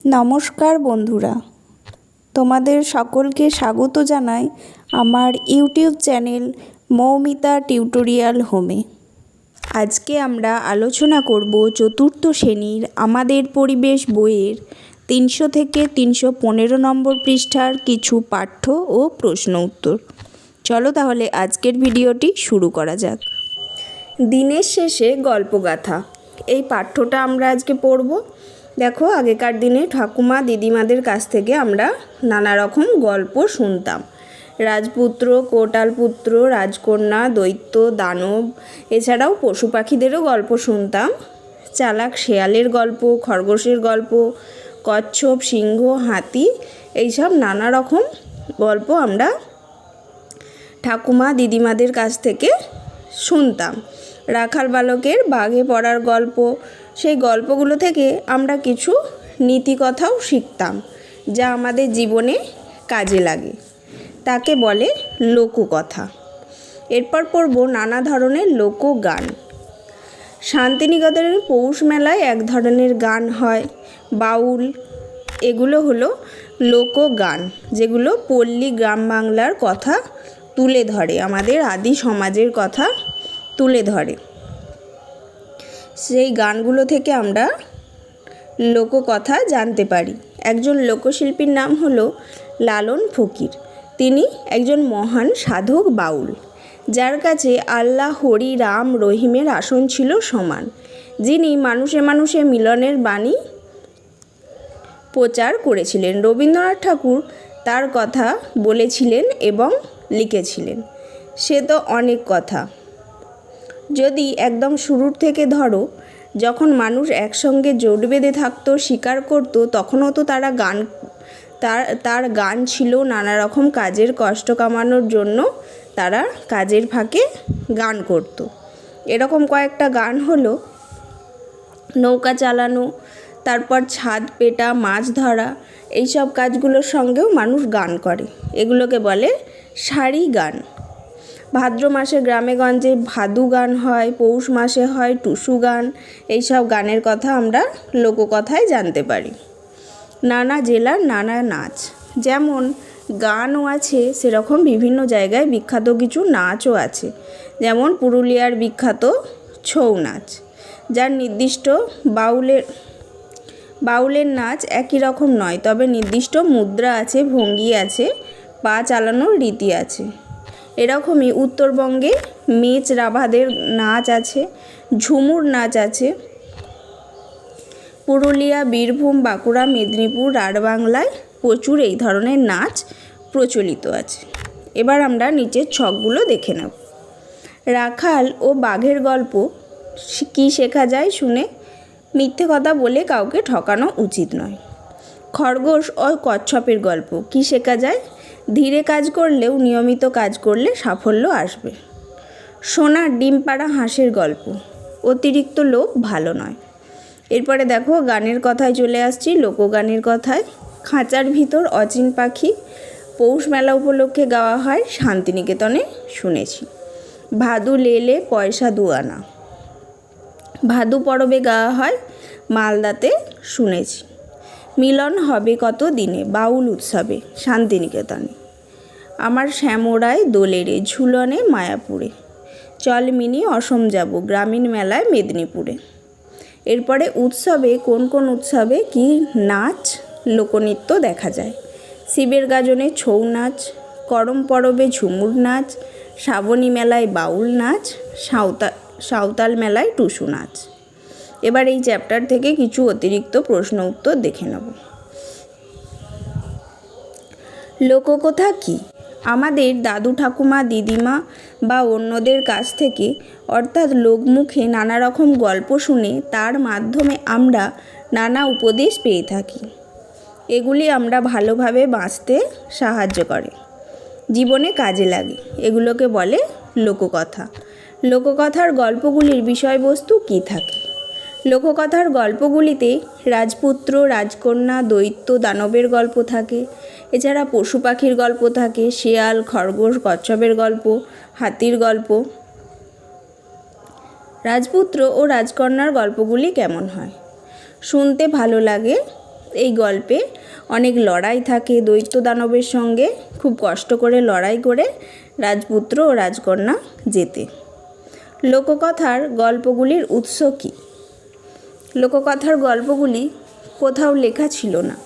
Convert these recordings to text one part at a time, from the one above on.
নমস্কার বন্ধুরা, তোমাদের সকলকে স্বাগত জানাই আমার ইউটিউব চ্যানেল মৌমিতা টিউটোরিয়াল হোমে। আজকে আমরা আলোচনা করব চতুর্থ শ্রেণীর আমাদের পরিবেশ বইয়ের 300 থেকে 315 নম্বর পৃষ্ঠার কিছু পাঠ্য ও প্রশ্ন উত্তর। চলো তাহলে আজকের ভিডিওটি শুরু করা যাক। দিনের শেষে গল্পগাথা, এই পাঠ্যটা আমরা আজকে পড়ব। দেখো, আগেকার দিনে ঠাকুমা দিদিমাদের কাছ থেকে আমরা নানা রকম গল্প শুনতাম। রাজপুত্র, কোটালপুত্র, রাজকন্যা, দৈত্য, দানব, এছাড়াও পশু পাখিদেরও গল্প শুনতাম। চালাক শেয়ালের গল্প, খরগোশের গল্প, কচ্ছপ, সিংহ, হাতি, এইসব নানা রকম গল্প আমরা ঠাকুমা দিদিমাদের কাছ থেকে শুনতাম। রাখাল বালকের বাঘে পড়ার গল্প, সেই গল্পগুলো থেকে আমরা কিছু নীতিকথাও শিখতাম যা আমাদের জীবনে কাজে লাগে, তাকে বলে লোককথা। এরপর পড়ব নানা ধরনের লোকগান। শান্তিনিকেতনের পৌষ মেলায় এক ধরনের গান হয় বাউল। এগুলো হলো লোকগান, যেগুলো পল্লী গ্রাম বাংলার কথা তুলে ধরে, আমাদের আদি সমাজের কথা তুলে ধরে। সেই গানগুলো থেকে আমরা লোককথা জানতে পারি। একজন লোকশিল্পীর নাম হলো লালন ফকির। তিনি একজন মহান সাধক বাউল, যার কাছে আল্লাহ, হরি, রাম, রহিমের আসন ছিল সমান, যিনি মানুষে মানুষে মিলনের বাণী প্রচার করেছিলেন। রবীন্দ্রনাথ ঠাকুর তার কথা বলেছিলেন এবং লিখেছিলেন। সে তো অনেক কথা। যদি একদম শুরুর থেকে ধরো, যখন মানুষ একসঙ্গে জোট বেঁধে থাকতো, শিকার করত, তখনও তো তার গান ছিল নানা রকম কাজের কষ্ট কামানোর জন্য। তারা কাজের ফাঁকে গান করত। এরকম কয়েকটা গান হলো নৌকা চালানো, তারপর ছাদ পেটা, মাছ ধরা, এইসব কাজগুলোর সঙ্গেও মানুষ গান করে। এগুলোকে বলে সারি গান। ভাদ্র মাসে গ্রামে গঞ্জে ভাদু গান হয়, পৌষ মাসে হয় টুসু গান। এইসব গানের কথা আমরা লোককথায় জানতে পারি। নানা জেলার নানা নাচ, যেমন গানও আছে, সেরকম বিভিন্ন জায়গায় বিখ্যাত কিছু নাচও আছে। যেমন পুরুলিয়ার বিখ্যাত ছৌ নাচ, যার নির্দিষ্ট বাউলের নাচ একই রকম নয়, তবে নির্দিষ্ট মুদ্রা আছে, ভঙ্গি আছে, পা চালানোর রীতি আছে। এরকমই উত্তরবঙ্গে মেচ রাভাদের নাচ আছে, ঝুমুর নাচ আছে। পুরুলিয়া, বীরভূম, বাঁকুড়া, মেদিনীপুর, রাঢ়বাংলায় প্রচুর এই ধরনের নাচ প্রচলিত আছে। এবার আমরা নিচের ছকগুলো দেখে নেব। রাখাল ও বাঘের গল্প কি শেখা যায় শুনে? মিথ্যে কথা বলে কাউকে ঠকানো উচিত নয়। খরগোশ ও কচ্ছপের গল্প কি শেখা যায়? ধীরে কাজ করলেও নিয়মিত কাজ করলে সাফল্য আসবে। সোনার ডিম পাড়া হাঁসের গল্প, অতিরিক্ত লোভ ভালো নয়। এরপরে দেখো, গানের কথায় চলে আসছি, লোকগানের কথায়। খাঁচার ভিতর অচিন পাখি পৌষ মেলা উপলক্ষে গাওয়া হয়, শান্তিনিকেতনে শুনেছি। ভাদু লেলে পয়সা দুয়ানা ভাদু পরবে গাওয়া হয়, মালদাতে শুনেছি। মিলন হবে কত দিনে বাউল উৎসবে, শান্তিনিকেতনে। আমার শ্যামরায় দোলেরে ঝুলনে মায়াপুরে, চল মিনি অসম যাব গ্রামীণ মেলায় মেদিনীপুরে। এরপরে উৎসবে কোন কোন উৎসবে কি নাচ লোকনৃত্য দেখা যায়? শিবের গাজনে ছৌ নাচ, করম পরবে ঝুমুর নাচ, শ্রাবণী মেলায় বাউল নাচ, সাঁওতাল মেলায় টুসু নাচ। এবার এই চ্যাপ্টার থেকে কিছু অতিরিক্ত প্রশ্ন উত্তর দেখে নেব। লোককথা কি? আমাদের দাদু ঠাকুমা দিদিমা বা অন্যদের কাছ থেকে, অর্থাৎ লোকমুখে নানা রকম গল্প শুনে তার মাধ্যমে আমরা নানা উপদেশ পেয়ে থাকি। এগুলি আমরা ভালোভাবে বাঁচতে সাহায্য করে, জীবনে কাজে লাগে। এগুলোকে বলে লোককথা। লোককথার গল্পগুলির বিষয়বস্তু কী থাকে? লোককথার গল্পগুলিতে রাজপুত্র, রাজকন্যা, দৈত্য, দানবের গল্প থাকে। এছাড়া পশু পাখির গল্প থাকে, শেয়াল, খরগোশ, কচ্ছপের গল্প, হাতির গল্প। রাজপুত্র ও রাজকন্যার গল্পগুলি কেমন হয়? শুনতে ভালো লাগে, এই গল্পে অনেক লড়াই থাকে দৈত্য দানবের সঙ্গে। খুব কষ্ট করে লড়াই করে রাজপুত্র ও রাজকন্যা জেতে। লোককথার গল্পগুলির উৎস কী? লোককথার গল্পগুলি কোথাও লেখা ছিল না,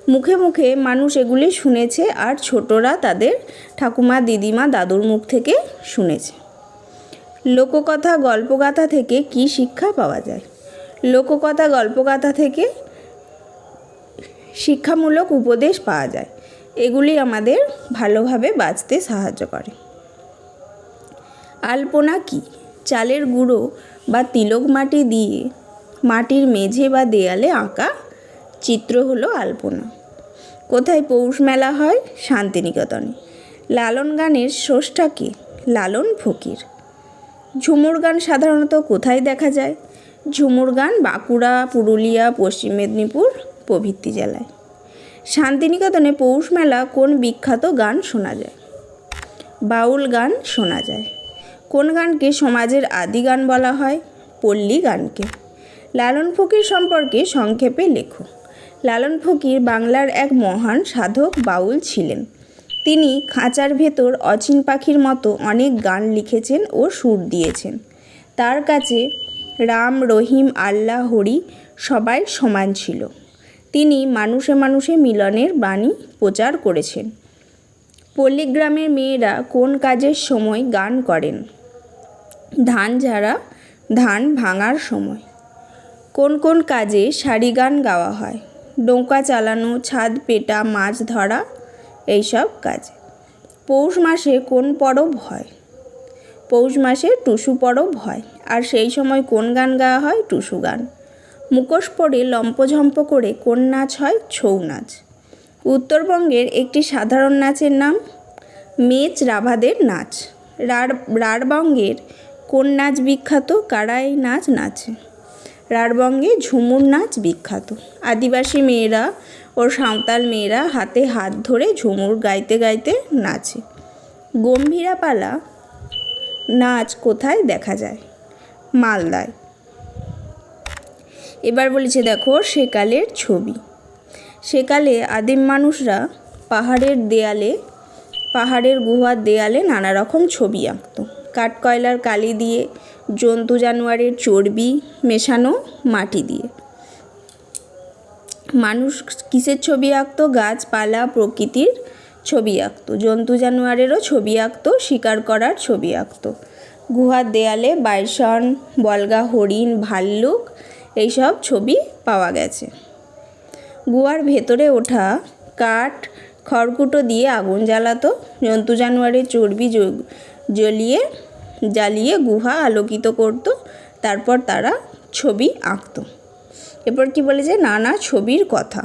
মুখে মুখে মানুষ এগুলি শুনেছে, আর ছোটরা তাদের ঠাকুমা, দিদিমা, দাদুর মুখ থেকে শুনেছে। লোককথা গল্পগাথা থেকে কি শিক্ষা পাওয়া যায়? লোককথা গল্পগাথা থেকে শিক্ষামূলক উপদেশ পাওয়া যায়। এগুলি আমাদের ভালোভাবে বাঁচতে সাহায্য করে। আলপনা কি? চালের গুঁড়ো বা তিলক মাটি দিয়ে মাটির মেঝে বা দেয়ালে আঁকা চিত্র হলো আলপনা। কোথায় পৌষ মেলা হয়? শান্তিনিকেতনে। লালন গানের স্রষ্টা কে? লালন ফকির। ঝুমুর গান সাধারণত কোথায় দেখা যায়? ঝুমুর গান বাঁকুড়া, পুরুলিয়া, পশ্চিম মেদিনীপুর প্রভৃতি জেলায়। শান্তিনিকেতনে পৌষ মেলা কোন বিখ্যাত গান শোনা যায়? বাউল গান শোনা যায়। কোন গানকে সমাজের আদি গান বলা হয়? পল্লী গানকে। লালন ফকির সম্পর্কে সংক্ষেপে লেখো। লালন ফকির বাংলার এক মহান সাধক বাউল ছিলেন। তিনি খাঁচার ভেতর অচিন পাখির মতো অনেক গান লিখেছেন ও সুর দিয়েছেন। তার কাছে রাম, রহিম, আল্লাহ, হরি সবাই সমান ছিল। তিনি মানুষে মানুষে মিলনের বাণী প্রচার করেছেন। পল্লীগ্রামের মেয়েরা কোন কাজের সময় গান করেন? ধান ঝাড়া, ধান ভাঙার সময়। কোন কোন কাজে সারি গান গাওয়া হয়? নৌকা চালানো, ছাদ পেটা, মাছ ধরা, এইসব কাজে। পৌষ মাসে কোন পরব হয়? পৌষ মাসে টুসু পরব হয়। আর সেই সময় কোন গান গাওয়া হয়? টুসু গান। মুখোশ পরে লম্পঝম্প করে কোন নাচ হয়? ছৌ নাচ। উত্তরবঙ্গের একটি সাধারণ নাচের নাম মেচ রাভাদের নাচ। রাঢ়বঙ্গের কোন নাচ বিখ্যাত? কারা এই নাচ নাচে? রাঢ়বঙ্গে ঝুমুর নাচ বিখ্যাত। আদিবাসী মেয়েরা ও সাঁওতাল মেয়েরা হাতে হাত ধরে ঝুমুর গাইতে গাইতে নাচে। গম্ভীরাপালা নাচ কোথায় দেখা যায়? মালদায়। এবার বলেছে দেখো সেকালের ছবি। সেকালে আদিম মানুষরা পাহাড়ের দেয়ালে, পাহাড়ের গুহার দেয়ালে নানা রকম ছবি আঁকত। কাঠকয়লার কালি দিয়ে, জন্তু জানোয়ারের চর্বি মেশানো মাটি দিয়ে। মানুষ কিসের ছবি আঁকতো? গাছপালা, প্রকৃতির ছবি আঁকতো। জন্তু জানোয়ারেরও ছবি আঁকতো, শিকার করার ছবি আঁকতো। গুহার দেয়ালে বাইসন, বলগা হরিণ, ভাল্লুক এইসব ছবি পাওয়া গেছে। গুহার ভেতরে ওঠা কাঠ, খড়কুটো দিয়ে আগুন জ্বালাতো। জন্তু জানোয়ারের চর্বি জ্বালিয়ে গুহা আলোকিত করতো। তারপর তারা ছবি আঁকতো। এরপর কি বলে যে নানা ছবির কথা।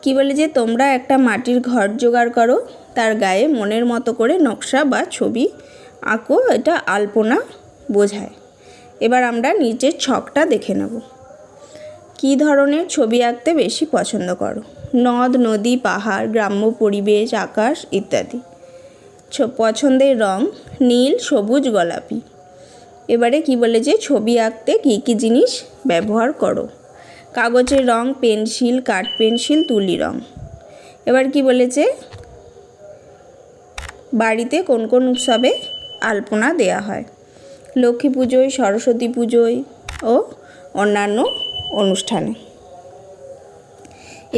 কি বলে যে তোমরা একটা মাটির ঘর জোগাড় করো, তার গায়ে মনের মতো করে নকশা বা ছবি আঁকো, এটা আলপনা বোঝায়। এবার আমরা নিচের ছকটা দেখে নেব। কী ধরনের ছবি আঁকতে বেশি পছন্দ করো? নদ, নদী, পাহাড়, গ্রাম্য পরিবেশ, আকাশ ইত্যাদি। পছন্দের রং নীল, সবুজ, গোলাপি। এবারে কি বলে যে ছবি আঁকতে কী কী জিনিস ব্যবহার করো? কাগজের রং পেন্সিল, কাঠ পেন্সিল, তুলি রং। এবার কি বলেছে বাড়িতে কোন কোন উৎসবে আলপনা দেয়া হয়? লক্ষ্মী পুজোয়, সরস্বতী পুজোয় ও অন্যান্য অনুষ্ঠানে।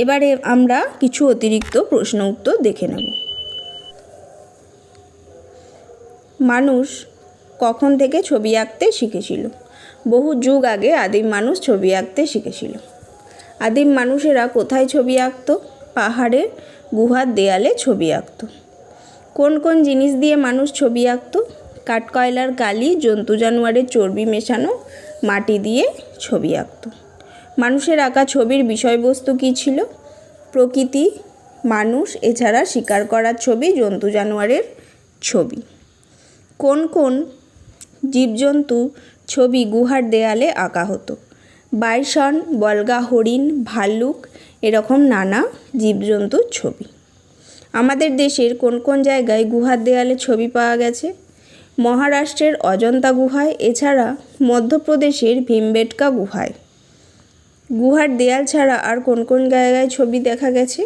এবারে আমরা কিছু অতিরিক্ত প্রশ্ন উত্তর দেখে নেব। মানুষ কখন থেকে ছবি আঁকতে শিখেছিল? বহু যুগ আগে আদিম মানুষ ছবি আঁকতে শিখেছিল। আদিম মানুষেরা কোথায় ছবি আঁকত? পাহাড়ের গুহার দেয়ালে ছবি আঁকত। কোন কোন জিনিস দিয়ে মানুষ ছবি আঁকত? কাঠকয়লার কালি, জন্তু জানোয়ারের চর্বি মেশানো মাটি দিয়ে ছবি আঁকত। মানুষের আঁকা ছবির বিষয়বস্তু কী ছিল? প্রকৃতি, মানুষ, এছাড়া শিকার করার ছবি, জন্তু জানোয়ারের ছবি। কোন কোন জীবজন্তু ছবি গুহার দেয়ালে আঁকা হতো? বাইসন, বলগা হরিণ, ভাল্লুক, এরকম নানা জীবজন্তুর ছবি। আমাদের দেশের কোন কোন জায়গায় গুহার দেয়ালে ছবি পাওয়া গেছে? মহারাষ্ট্রের অজন্তা গুহায়, এছাড়া মধ্যপ্রদেশের ভীমবেটকা গুহায়। গুহার দেয়াল ছাড়া আর কোন কোন জায়গায় ছবি দেখা গেছে?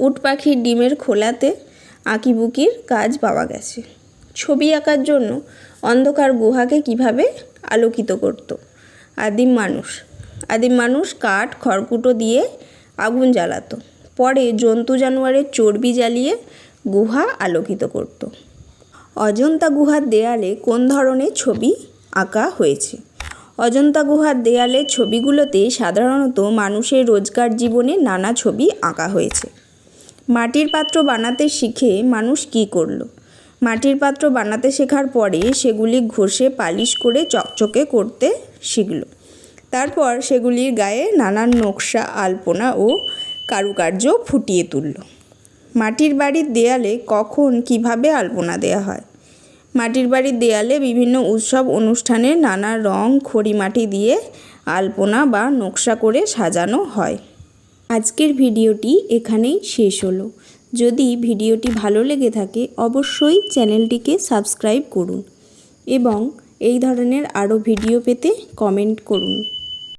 উট পাখির ডিমের খোলাতে আঁকিবুকির কাজ পাওয়া গেছে। ছবি আঁকার জন্য অন্ধকার গুহাকে কিভাবে আলোকিত করত? আদিম মানুষ কাঠ খড়কুটো দিয়ে আগুন জ্বালাতো, পরে জন্তু জানোয়ারের চর্বি জ্বালিয়ে গুহা আলোকিত করত। অজন্তা গুহার দেয়ালে কোন ধরনের ছবি আঁকা হয়েছে? অজন্তা গুহার দেয়ালের ছবিগুলোতে সাধারণত মানুষের রোজকার জীবনে নানা ছবি আঁকা হয়েছে। মাটির পাত্র বানাতে শিখে মানুষ কী করলো? মাটির পাত্র বানাতে শেখার পরে সেগুলি ঘষে পালিশ করে চকচকে করতে শিখল। তারপর সেগুলির গায়ে নানান নকশা, আলপনা ও কারুকার্য ফুটিয়ে তুলল। মাটির বাড়ির দেয়ালে কখন কিভাবে আলপনা দেওয়া হয়? মাটির বাড়ির দেয়ালে বিভিন্ন উৎসব অনুষ্ঠানে নানা রং খড়িমাটি দিয়ে আলপনা বা নকশা করে সাজানো হয়। আজকের ভিডিওটি এখানেই শেষ হলো। যদি ভিডিওটি ভালো লেগে থাকে অবশ্যই চ্যানেলটিকে সাবস্ক্রাইব করুন এবং এই ধরনের আরও ভিডিও পেতে কমেন্ট করুন।